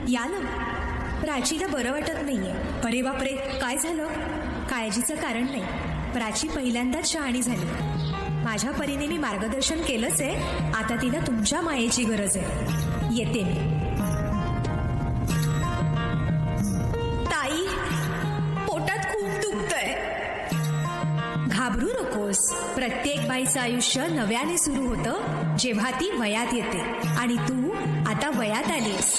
या ना. प्राचीला बरं वाटत नाहीये. अरे बापरे, काय झालं? काळजीचं कारण नाही. प्राची पहिल्यांदाच शहाणी झाली. माझ्या परीने मी मार्गदर्शन केलंच आहे. आता तिला तुमच्या मायेची गरज आहे. येते मी. ताई, पोटात खूप दुखतंय. घाबरू नकोस. प्रत्येक बाईचं आयुष्य नव्याने सुरू होतं जेव्हा ती वयात येते. आणि तू आता वयात आलीस.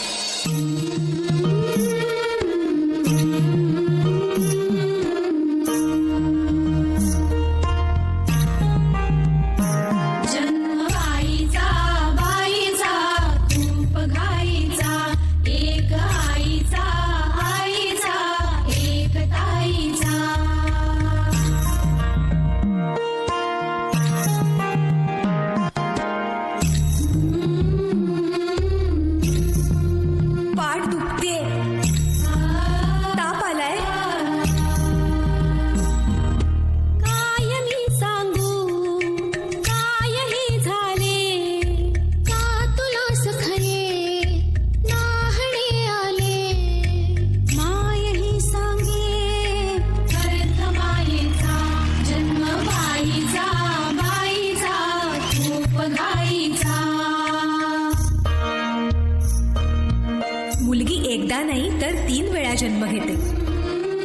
मुलगी एकदा नाही तर 3 वेळा जन्म घेते.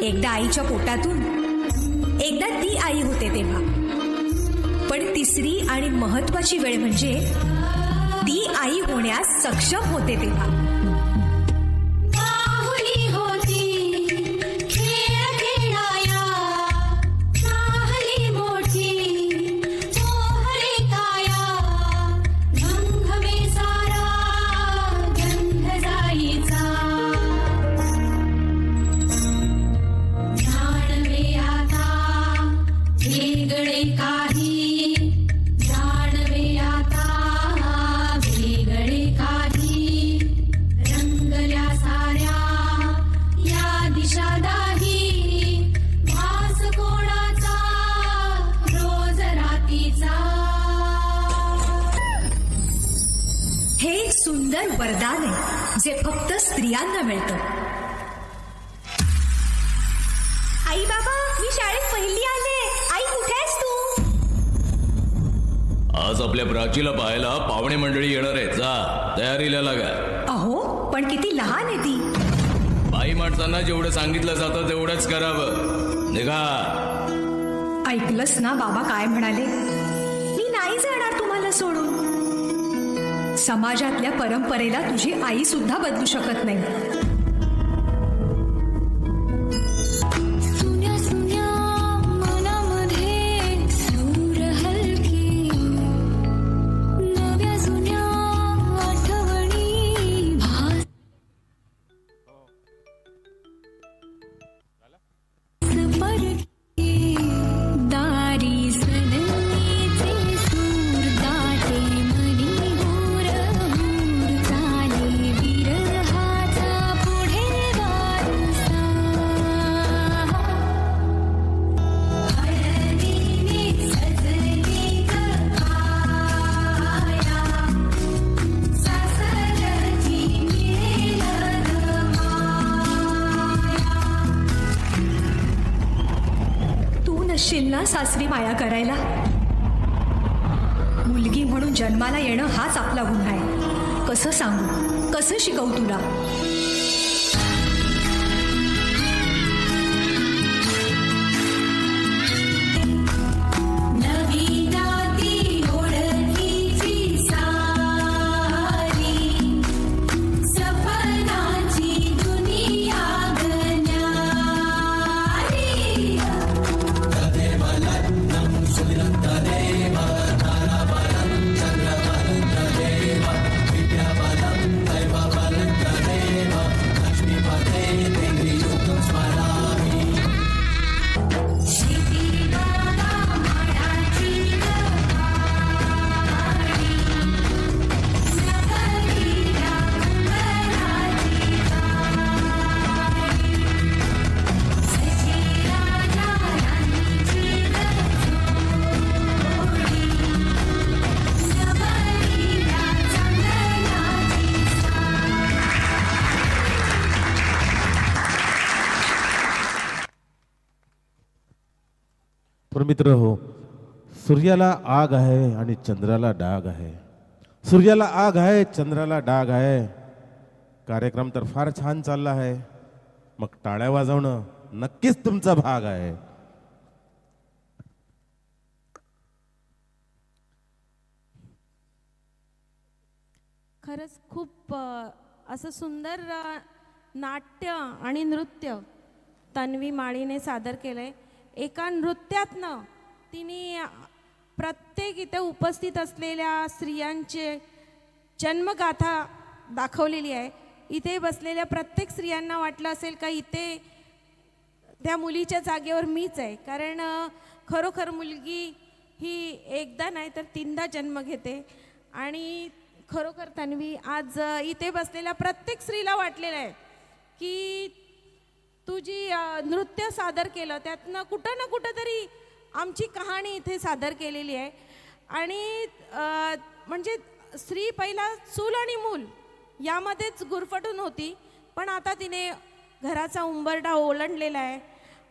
एकदा आईच्या पोटातून, एकदा ती आई होते तेव्हा. पण तिसरी आणि महत्वाची वेळ म्हणजे ती आई होण्यास सक्षम होते तेव्हा. हे एक सुंदर वरदान आहे जे फक्त स्त्रियांना मिळतं. आई बाबा, मी शाळेत पहिली आले. आई, कुठे आहेस तू? आज आपल्या प्राचीला पाहायला पाहुणे मंडळी येणार आहे. जा, तयारीला लागा. अहो, पण किती लहान आहे ती. बाई माणसांना जेवढं सांगितलं जातं तेवढंच करावं. निघा. ऐकलंस ना बाबा काय म्हणाले? मी नाही जाणार तुम्हाला सोडून. समाजातल्या परंपरेला तुझी आई सुद्धा बदलू शकत नाही. शिलना सासरी माया करायला. मुलगी म्हणून जन्माला येणं हाच आपला गुन्हा आहे. कसं सांगू, कसं शिकवू तुला? पण मित्र हो, सूर्याला आग आहे आणि चंद्राला डाग आहे. सूर्याला आग आहे, चंद्राला डाग आहे. कार्यक्रम तर फार छान चालला आहे, मग टाळ्या वाजवणं नक्कीच तुमचा भाग आहे. खरंच खूप असं सुंदर नाट्य आणि नृत्य तन्वी माळीने सादर केलंय. एका नृत्यातनं तिने प्रत्येक इथे उपस्थित असलेल्या स्त्रियांचे जन्मगाथा दाखवलेली आहे. इथे बसलेल्या प्रत्येक स्त्रियांना वाटलं असेल का इथे त्या मुलीच्या जागेवर मीच आहे, कारण खरोखर मुलगी ही एकदा नाही तर तीनदा जन्म घेते. आणि खरोखर तन्वी आज इथे बसलेल्या प्रत्येक स्त्रीला वाटलेलं आहे की तू जी नृत्य सादर केलं त्यातनं कुठं ना कुठं तरी आमची कहाणी इथे सादर केलेली आहे. आणि म्हणजे स्त्री पहिला चूल आणि मूल यामध्येच गुरफटून होती, पण आता तिने घराचा उंबरठा ओलांडलेला आहे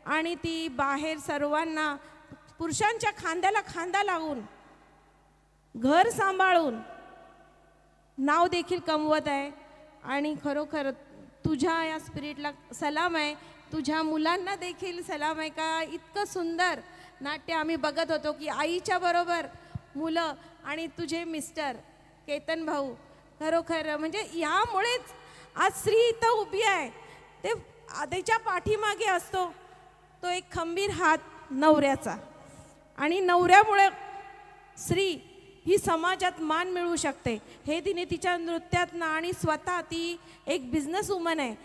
आणि ती बाहेर सर्वांना पुरुषांच्या खांद्याला खांदा लावून घर सांभाळून नाव देखील कमवत आहे. आणि खरोखर तुझ्या या स्पिरिटला सलाम आहे, तुझ्या मुलांना देखील सलाम आहे का इतकं सुंदर नाट्य आम्ही बघत होतो की आईच्या बरोबर मुलं आणि तुझे मिस्टर केतन भाऊ. खरोखर म्हणजे यामुळेच आज स्त्री इथं उभी आहे. ते त्याच्या पाठीमागे असतो तो एक खंबीर हात नवऱ्याचा, आणि नवऱ्यामुळे स्त्री ही समाजात मान मिळवू शकते हे तिने तिच्या नृत्यातनं, आणि स्वतः ती एक बिझनेस वुमन आहे